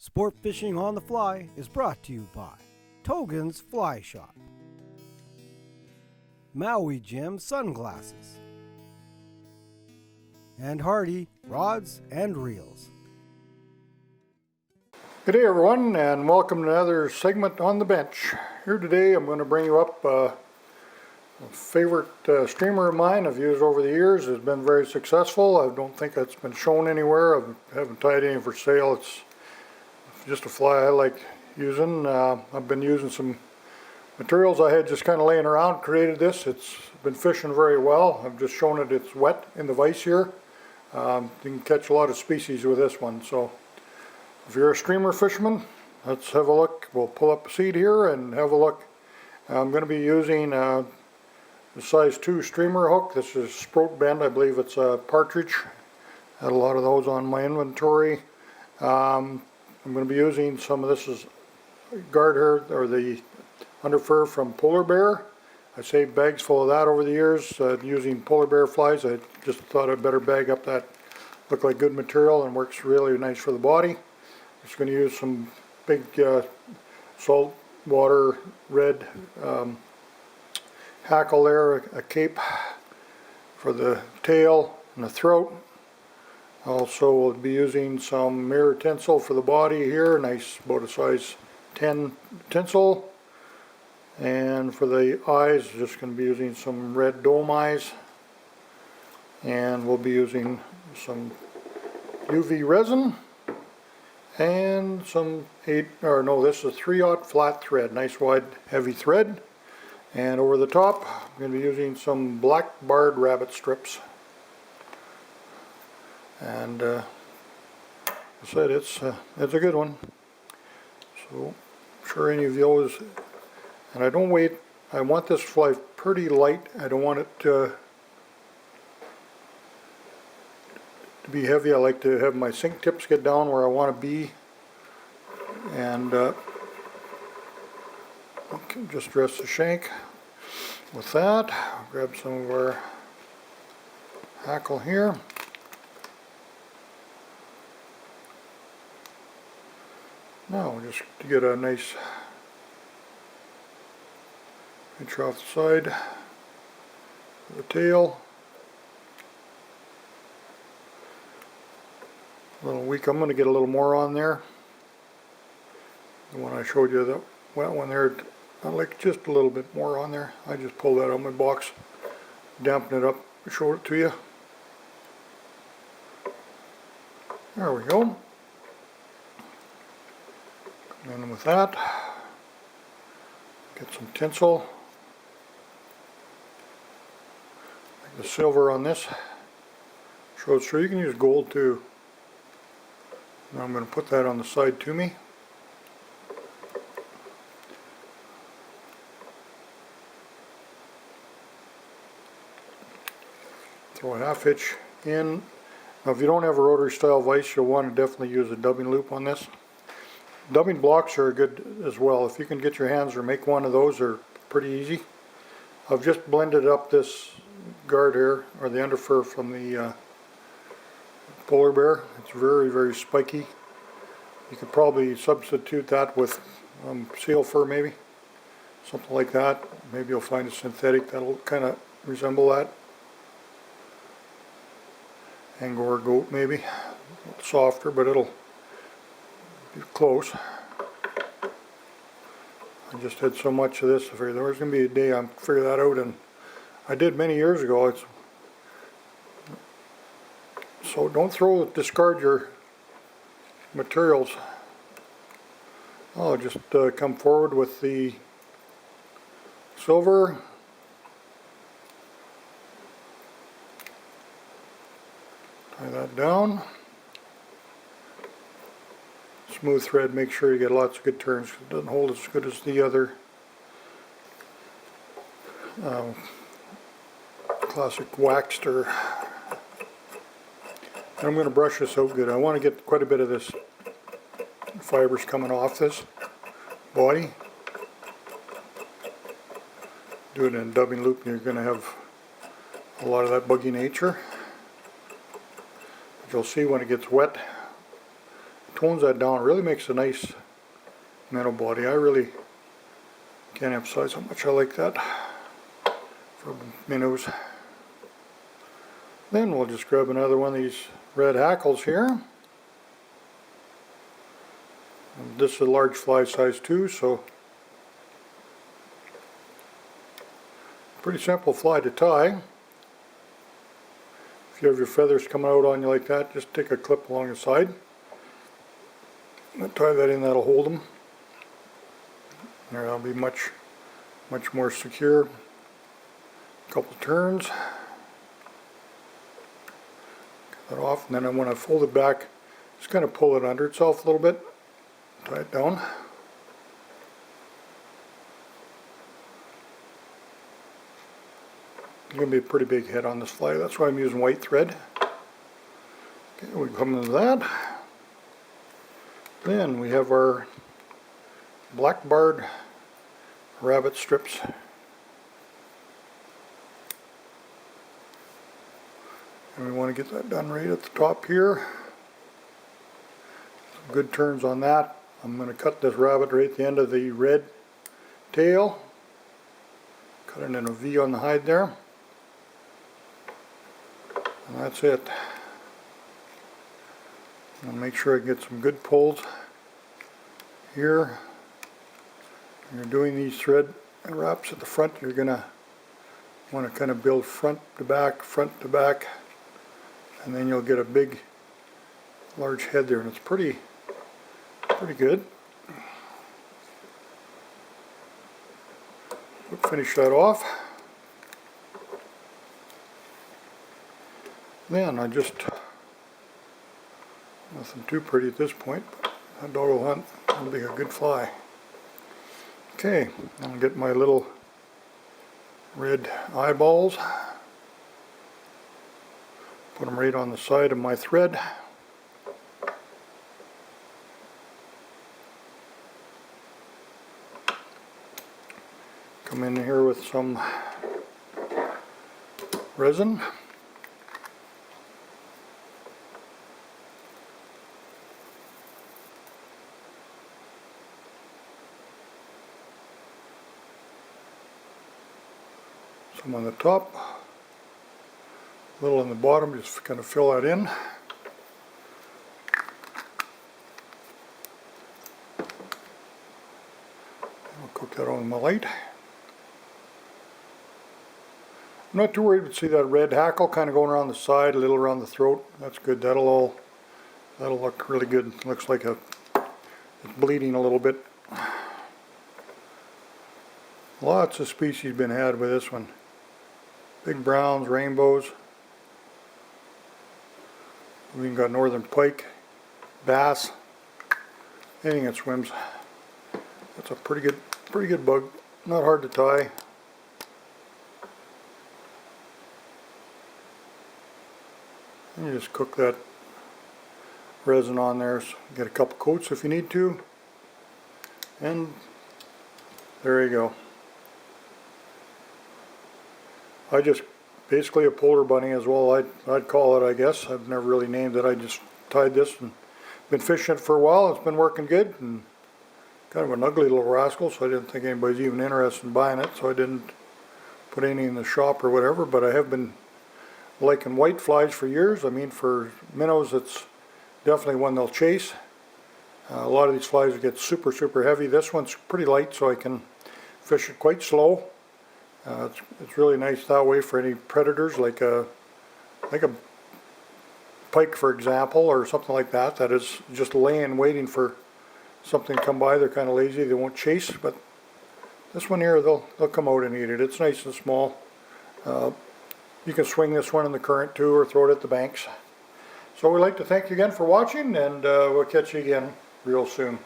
Sport Fishing on the Fly is brought to you by Togen's Fly Shop, Maui Jim Sunglasses, and Hardy Rods and Reels. Good day everyone, and welcome to another segment on the bench. Here today I'm going to bring you up a favorite streamer of mine I've used over the years. It's been very successful. I don't think it's been shown anywhere. I haven't tied any for sale. It's just a fly I like using. I've been using some materials I had just kind of laying around, created this. It's been fishing very well. I've just shown it it's wet in the vise here. You can catch a lot of species with this one. So if you're a streamer fisherman, let's have a look. We'll pull up a seed here and have a look. I'm going to be using the size 2 streamer hook. This is Sprout Bend. I believe it's a partridge. Had a lot of those on my inventory. I'm going to be using some of this is guard hair, or the Underfur from Polar Bear. I saved bags full of that over the years using Polar Bear flies. I just thought I'd better bag up that look like good material and works really nice for the body. Just going to use some big salt water red Hackle there, a cape for the tail and the throat. Also we'll be using some mirror tinsel for the body here, nice about a size 10 tinsel. And for the eyes, just going to be using some red dome eyes. And we'll be using some UV resin and some this is 3/0 flat thread, nice wide heavy thread. And over the top I'm going to be using some black barred rabbit strips. And I said it's a good one. So I'm sure any of you always, and I don't wait, I want this fly pretty light. I don't want it to be heavy. I like to have my sink tips get down where I want to be. And okay, just dress the shank with that. I'll grab some of our Hackle here. Now just to get a nice picture off the side of the tail. A little weak. I'm going to get a little more on there. The one I showed you, the wet one there, I like just a little bit more on there. I just pulled that out of my box, dampen it up, showed it to you. There we go. And with that, get some tinsel. Like the silver on this shows through. You can use gold too. Now I'm going to put that on the side to me. Throw a half hitch in. Now if you don't have a rotary style vise, you'll want to definitely use a dubbing loop on this. Dubbing blocks are good as well. If you can get your hands or make one of those, they're pretty easy. I've just blended up this guard hair, or the Underfur from the Polar Bear. It's very, very spiky. You could probably substitute that with seal fur maybe. Something like that. Maybe you'll find a synthetic that'll kind of resemble that. Angora goat maybe. A little softer, but it'll be close. I just had so much of this. I figured there was going to be a day I'll figure that out, and I did many years ago. So don't discard your materials. I'll just come forward with the silver. Tie that down. Smooth thread, make sure you get lots of good turns. It doesn't hold as good as the other classic waxed. And I'm going to brush this out good. I want to get quite a bit of this fibers coming off this body. Do it in a dubbing loop and you're going to have a lot of that buggy nature. But you'll see when it gets wet tones that down. It really makes a nice minnow body. I really can't emphasize how much I like that for minnows. Then we'll just grab another one of these red hackles here. And this is a large fly size too, so pretty simple fly to tie. If you have your feathers coming out on you like that, just take a clip along the side and tie that in. That'll hold them. There, that'll be much more secure. A couple turns. Get that off, and then when I fold it back, just kind of pull it under itself a little bit. Tie it down. It's going to be a pretty big head on this fly. That's why I'm using white thread. Okay, we come into that. Then we have our black barred rabbit strips. And we want to get that done right at the top here. Some good turns on that. I'm going to cut this rabbit right at the end of the red tail. Cut it in a V on the hide there. And that's it. I'll make sure I get some good pulls here. When you're doing these thread wraps at the front, you're going to want to kind of build front to back, and then you'll get a big, large head there, and it's pretty good. We'll finish that off. Then I just, nothing too pretty at this point, but that dog will hunt. That'll be a good fly. Okay, I'll get my little red eyeballs. Put them right on the side of my thread. Come in here with some resin. Some on the top, a little on the bottom, just kind of fill that in. I'll cook that on my light. I'm not too worried to see that red hackle kind of going around the side, a little around the throat. That's good. That'll look really good. It looks like it's bleeding a little bit. Lots of species been had with this one. Big browns, rainbows. We even got northern pike, bass, anything that swims. That's a pretty good bug. Not hard to tie. And you just cook that resin on there. So get a couple coats if you need to. And there you go. I just basically a polar bunny as well, I'd call it, I guess. I've never really named it. I just tied this and been fishing it for a while. It's been working good and kind of an ugly little rascal, so I didn't think anybody's even interested in buying it, so I didn't put any in the shop or whatever. But I have been liking white flies for years. I mean, for minnows, it's definitely one they'll chase. A lot of these flies get super heavy. This one's pretty light, so I can fish it quite slow. It's really nice that way for any predators like a pike, for example, or something like that, that is just laying waiting for something to come by. They're kind of lazy, they won't chase, but this one here, they'll come out and eat it. It's nice and small. You can swing this one in the current too, or throw it at the banks. So we'd like to thank you again for watching, and we'll catch you again real soon.